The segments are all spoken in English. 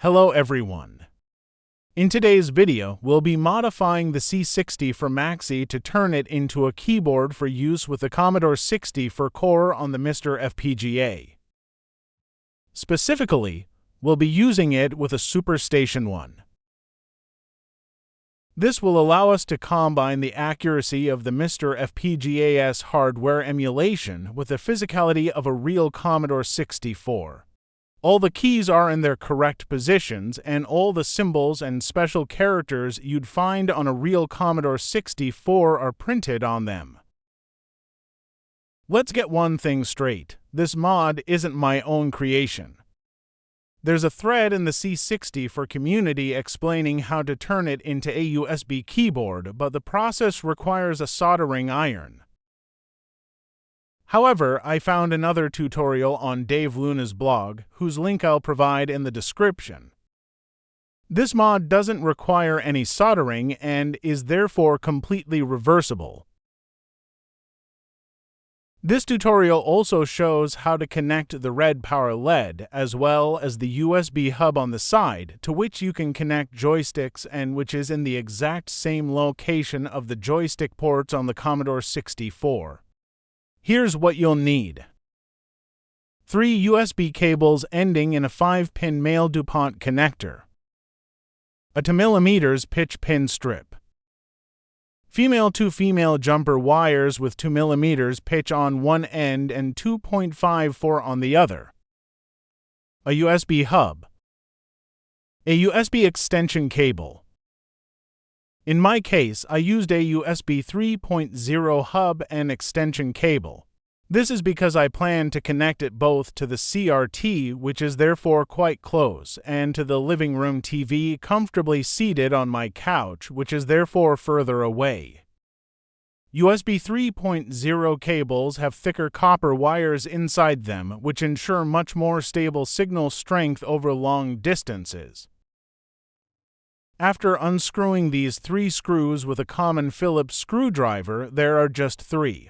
Hello everyone. In today's video, we'll be modifying the C60 for Maxi to turn it into a keyboard for use with the Commodore 64 core on the MiSTer FPGA. Specifically, we'll be using it with a SuperStation One. This will allow us to combine the accuracy of the MiSTer FPGA's hardware emulation with the physicality of a real Commodore 64. All the keys are in their correct positions, and all the symbols and special characters you'd find on a real Commodore 64 are printed on them. Let's get one thing straight. This mod isn't my own creation. There's a thread in the C64 community explaining how to turn it into a USB keyboard, but the process requires a soldering iron. However, I found another tutorial on Dave Luna's blog, whose link I'll provide in the description. This mod doesn't require any soldering and is therefore completely reversible. This tutorial also shows how to connect the red power LED as well as the USB hub on the side, to which you can connect joysticks and which is in the exact same location of the joystick ports on the Commodore 64. Here's what you'll need. 3 USB cables ending in a 5-pin male dupont connector. A 2mm pitch pin strip. Female to female jumper wires with 2mm pitch on one end and 2.54 on the other. A USB hub. A USB extension cable. In my case, I used a USB 3.0 hub and extension cable. This is because I plan to connect it both to the CRT, which is therefore quite close, and to the living room TV comfortably seated on my couch, which is therefore further away. USB 3.0 cables have thicker copper wires inside them, which ensure much more stable signal strength over long distances. After unscrewing these 3 screws with a common Phillips screwdriver, there are just 3.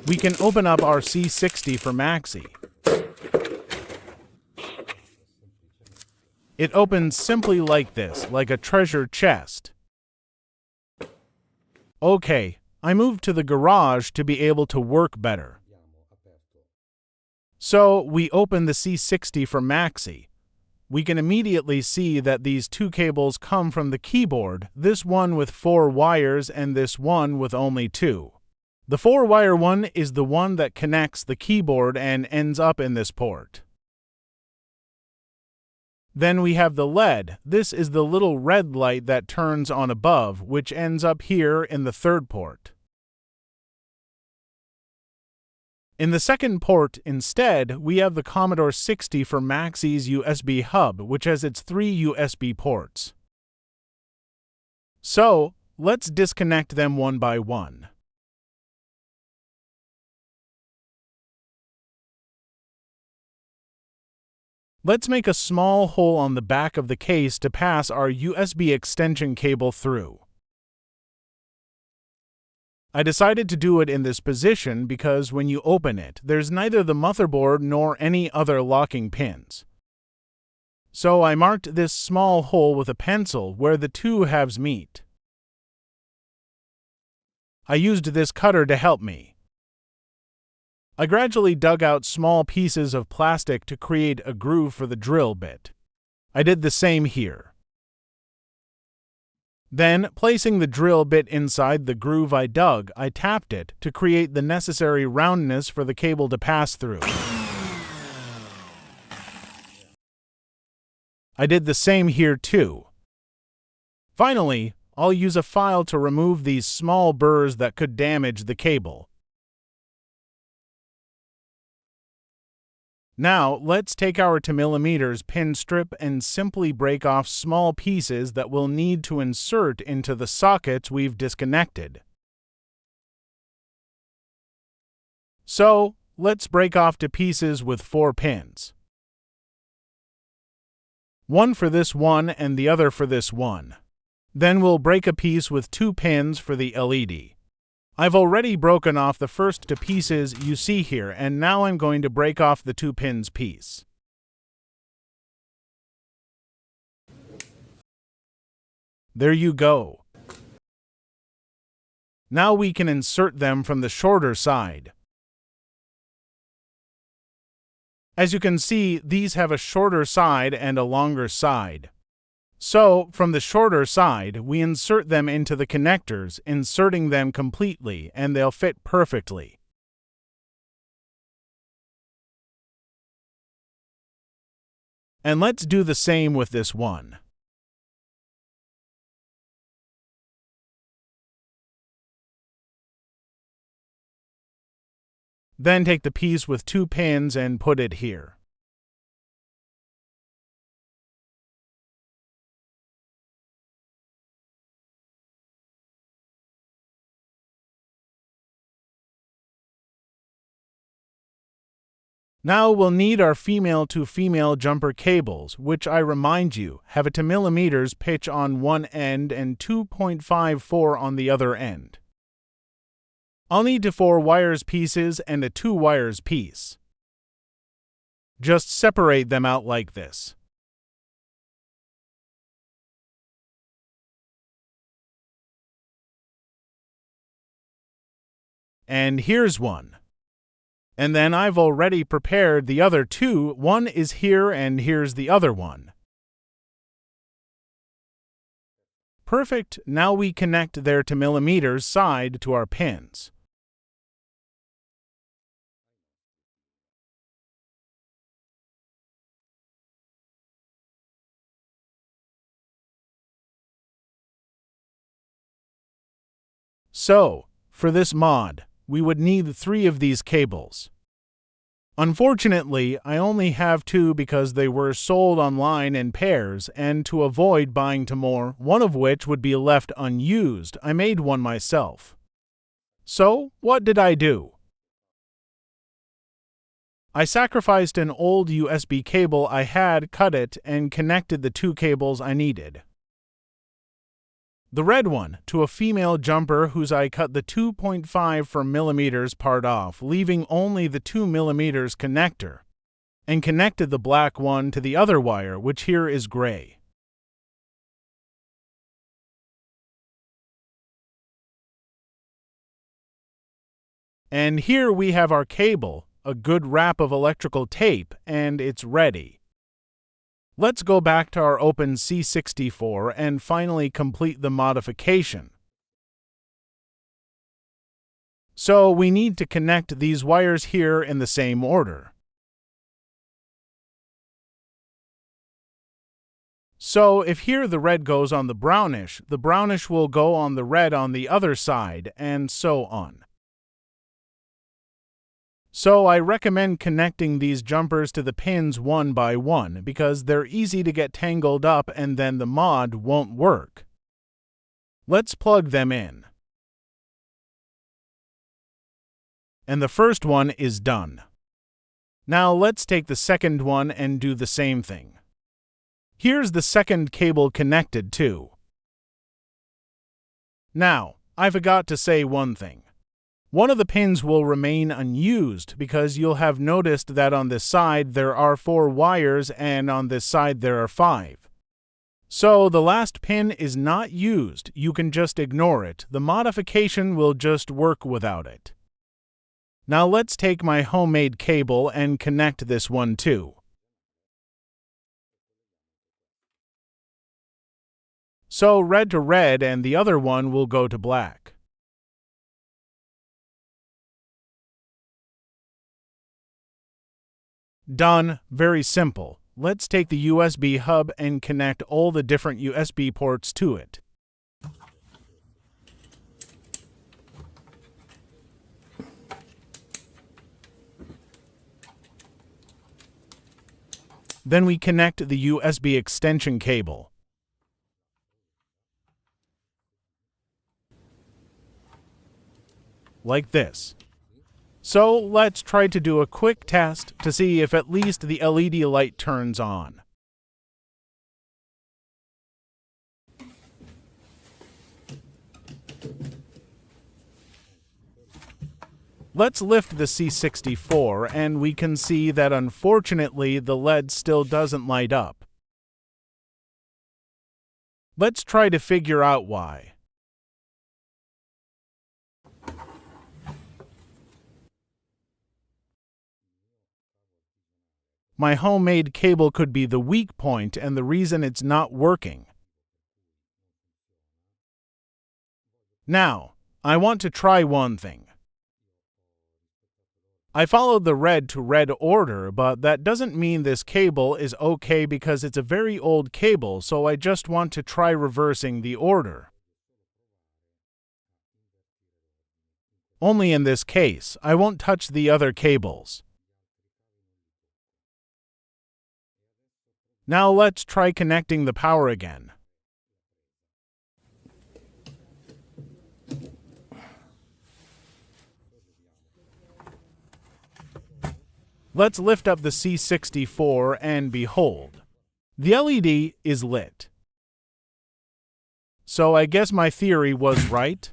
We can open up our C60 for Maxi. It opens simply like this, like a treasure chest. Okay, I moved to the garage to be able to work better. So, we open the C60 for Maxi. We can immediately see that these 2 cables come from the keyboard, this one with 4 wires and this one with only 2. The 4-wire one is the one that connects the keyboard and ends up in this port. Then we have the LED. This is the little red light that turns on above, which ends up here in the 3rd port. In the 2nd port, instead, we have the Commodore 64 for Maxi's USB hub, which has its 3 USB ports. So, let's disconnect them one by one. Let's make a small hole on the back of the case to pass our USB extension cable through. I decided to do it in this position because when you open it, there's neither the motherboard nor any other locking pins. So I marked this small hole with a pencil where the 2 halves meet. I used this cutter to help me. I gradually dug out small pieces of plastic to create a groove for the drill bit. I did the same here. Then, placing the drill bit inside the groove I dug, I tapped it to create the necessary roundness for the cable to pass through. I did the same here too. Finally, I'll use a file to remove these small burrs that could damage the cable. Now, let's take our 2mm pin strip and simply break off small pieces that we'll need to insert into the sockets we've disconnected. So, let's break off to pieces with 4 pins. One for this one and the other for this one. Then we'll break a piece with 2 pins for the LED. I've already broken off the first two pieces you see here, and now I'm going to break off the 2 pins piece. There you go. Now we can insert them from the shorter side. As you can see, these have a shorter side and a longer side. So, from the shorter side, we insert them into the connectors, inserting them completely, and they'll fit perfectly. And let's do the same with this one. Then take the piece with 2 pins and put it here. Now we'll need our female-to-female jumper cables, which I remind you have a 2mm pitch on one end and 2.54 on the other end. I'll need 4 wires pieces and a 2 wires piece. Just separate them out like this. And here's one. And then I've already prepared the other 2. One is here and here's the other one. Perfect. Now we connect their 2mm side to our pins. So, for this mod, we would need 3 of these cables. Unfortunately, I only have 2 because they were sold online in pairs, and to avoid buying 2 more, one of which would be left unused, I made one myself. So, what did I do? I sacrificed an old USB cable I had, cut it, and connected the 2 cables I needed. The red one to a female jumper whose I cut the 2.54mm part off, leaving only the 2mm connector, and connected the black one to the other wire, which here is gray. And here we have our cable, a good wrap of electrical tape, and it's ready. Let's go back to our open C64 and finally complete the modification. So we need to connect these wires here in the same order. So if here the red goes on the brownish will go on the red on the other side, and so on. So I recommend connecting these jumpers to the pins one by one because they're easy to get tangled up and then the mod won't work. Let's plug them in. And the first one is done. Now let's take the second one and do the same thing. Here's the second cable connected too. Now, I forgot to say one thing. One of the pins will remain unused because you'll have noticed that on this side there are 4 wires and on this side there are 5. So the last pin is not used, you can just ignore it. The modification will just work without it. Now let's take my homemade cable and connect this one too. So red to red and the other one will go to black. Done. Very simple. Let's take the USB hub and connect all the different USB ports to it. Then we connect the USB extension cable. Like this. So let's try to do a quick test to see if at least the LED light turns on. Let's lift the C64 and we can see that unfortunately the LED still doesn't light up. Let's try to figure out why. My homemade cable could be the weak point and the reason it's not working. Now, I want to try one thing. I followed the red to red order, but that doesn't mean this cable is okay because it's a very old cable, so I just want to try reversing the order. Only in this case, I won't touch the other cables. Now let's try connecting the power again. Let's lift up the C64 and behold, the LED is lit. So I guess my theory was right.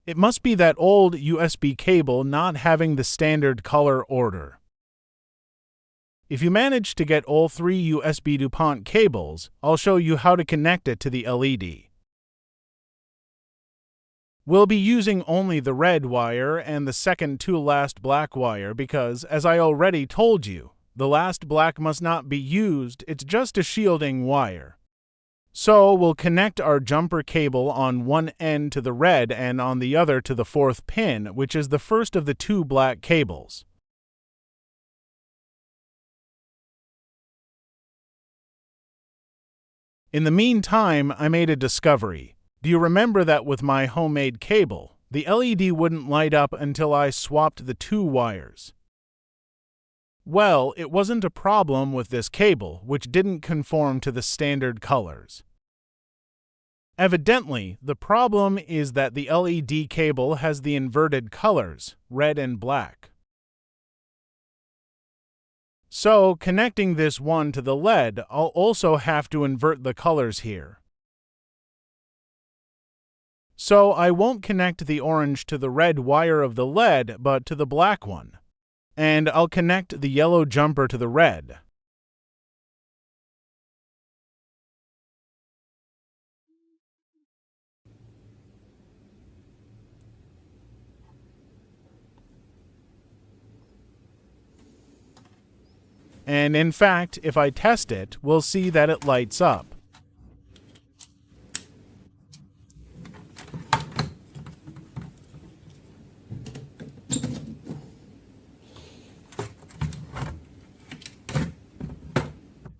It must be that old USB cable not having the standard color order. If you manage to get all 3 USB DuPont cables, I'll show you how to connect it to the LED. We'll be using only the red wire and the second to last black wire because, as I already told you, the last black must not be used, it's just a shielding wire. So we'll connect our jumper cable on one end to the red and on the other to the 4th pin, which is the first of the 2 black cables. In the meantime, I made a discovery. Do you remember that with my homemade cable, the LED wouldn't light up until I swapped the 2 wires? Well, it wasn't a problem with this cable, which didn't conform to the standard colors. Evidently, the problem is that the LED cable has the inverted colors, red and black. So, connecting this one to the LED, I'll also have to invert the colors here. So I won't connect the orange to the red wire of the LED, but to the black one. And I'll connect the yellow jumper to the red. And in fact, if I test it, we'll see that it lights up.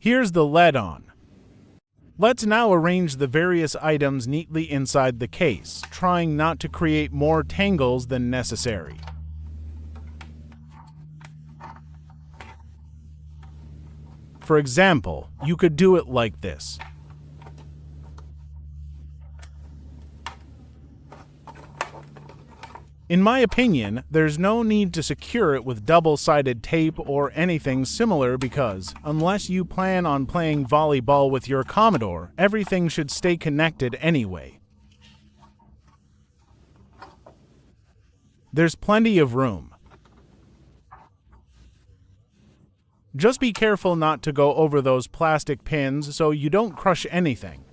Here's the LED on. Let's now arrange the various items neatly inside the case, trying not to create more tangles than necessary. For example, you could do it like this. In my opinion, there's no need to secure it with double-sided tape or anything similar because, unless you plan on playing volleyball with your Commodore, everything should stay connected anyway. There's plenty of room. Just be careful not to go over those plastic pins so you don't crush anything.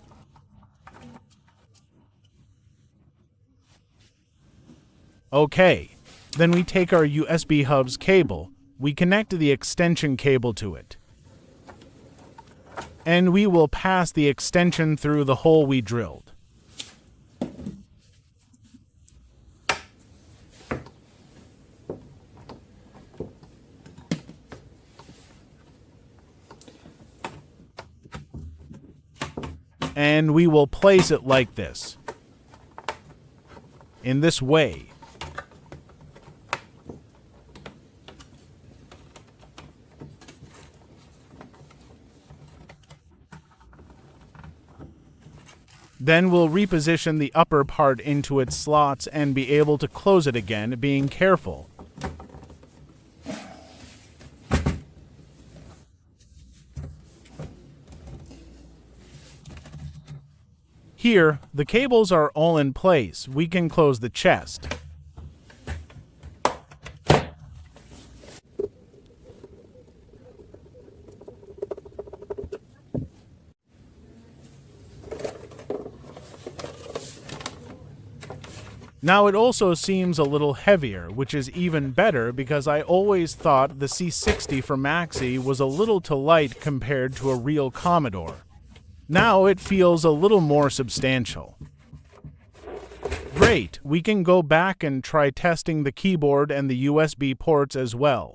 Okay, then we take our USB hub's cable, we connect the extension cable to it. And we will pass the extension through the hole we drilled. And we will place it like this. In this way. Then we'll reposition the upper part into its slots and be able to close it again, being careful. Here, the cables are all in place. We can close the chest. Now it also seems a little heavier, which is even better because I always thought the C60 for Maxi was a little too light compared to a real Commodore. Now it feels a little more substantial. Great, we can go back and try testing the keyboard and the USB ports as well.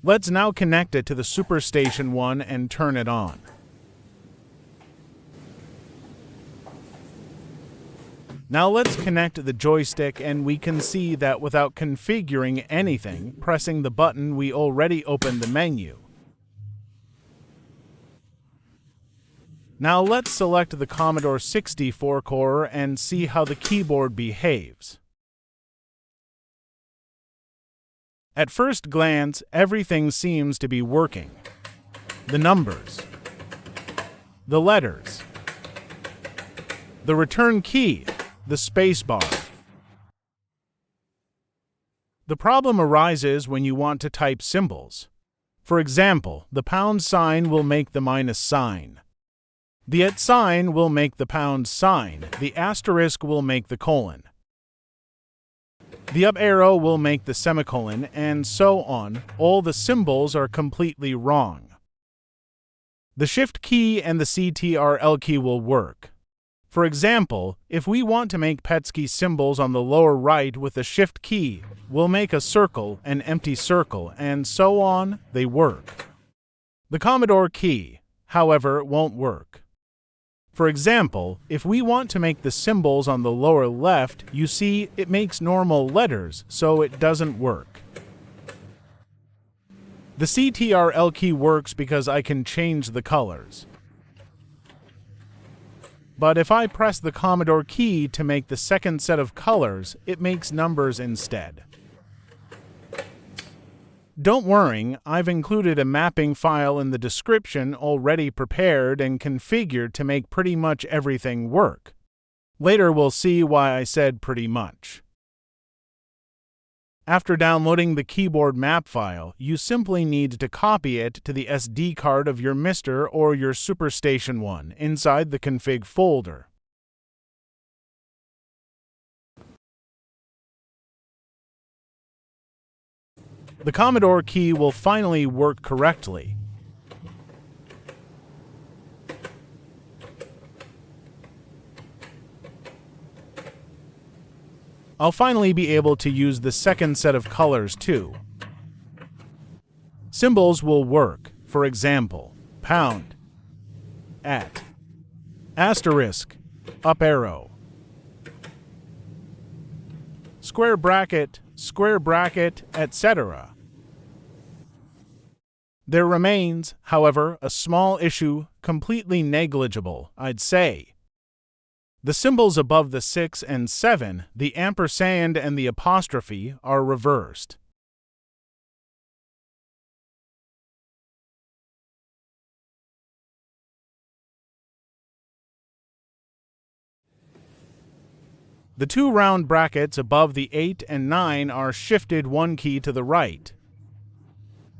Let's now connect it to the SuperStation One and turn it on. Now let's connect the joystick, and we can see that without configuring anything, pressing the button, we already opened the menu. Now let's select the Commodore 64 core and see how the keyboard behaves. At first glance, everything seems to be working. The numbers, the letters, the return key, the spacebar. The problem arises when you want to type symbols. For example, the pound sign will make the minus sign. The @ sign will make the pound sign. The asterisk will make the colon. The up arrow will make the semicolon, and so on. All the symbols are completely wrong. The Shift key and the Ctrl key will work. For example, if we want to make Petsky symbols on the lower right with the Shift key, we'll make a circle, an empty circle, and so on. They work. The Commodore key, however, won't work. For example, if we want to make the symbols on the lower left, you see it makes normal letters, so it doesn't work. The Ctrl key works because I can change the colors. But if I press the Commodore key to make the second set of colors, it makes numbers instead. Don't worry, I've included a mapping file in the description already prepared and configured to make pretty much everything work. Later we'll see why I said pretty much. After downloading the keyboard map file, you simply need to copy it to the SD card of your MiSTer or your SuperStation One inside the config folder. The Commodore key will finally work correctly. I'll finally be able to use the second set of colors too. Symbols will work, for example, pound, @ asterisk, up arrow, square bracket, etc. There remains, however, a small issue, completely negligible, I'd say. The symbols above the 6 and 7, the ampersand and the apostrophe, are reversed. The two round brackets above the 8 and 9 are shifted one key to the right.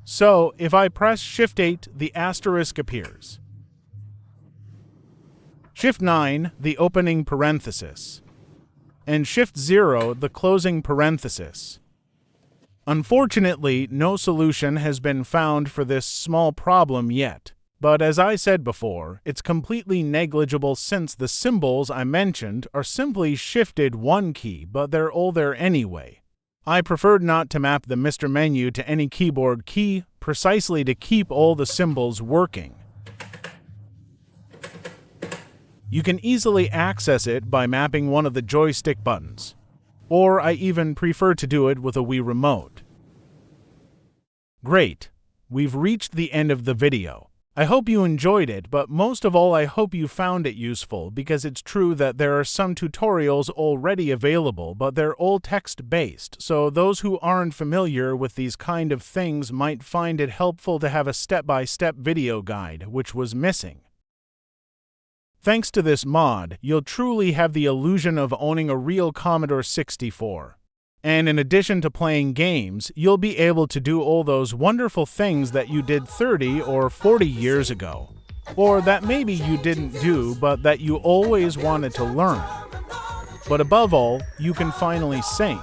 So, if I press Shift 8, the asterisk appears. Shift 9, the opening parenthesis, and Shift 0, the closing parenthesis. Unfortunately, no solution has been found for this small problem yet, but as I said before, it's completely negligible since the symbols I mentioned are simply shifted one key, but they're all there anyway. I preferred not to map the MiSTer menu to any keyboard key, precisely to keep all the symbols working. You can easily access it by mapping one of the joystick buttons, or I even prefer to do it with a Wii remote. Great! We've reached the end of the video. I hope you enjoyed it, but most of all I hope you found it useful, because it's true that there are some tutorials already available, but they're all text-based, so those who aren't familiar with these kind of things might find it helpful to have a step-by-step video guide, which was missing. Thanks to this mod, you'll truly have the illusion of owning a real Commodore 64. And in addition to playing games, you'll be able to do all those wonderful things that you did 30 or 40 years ago. or that maybe you didn't do but that you always wanted to learn. But above all, you can finally sing.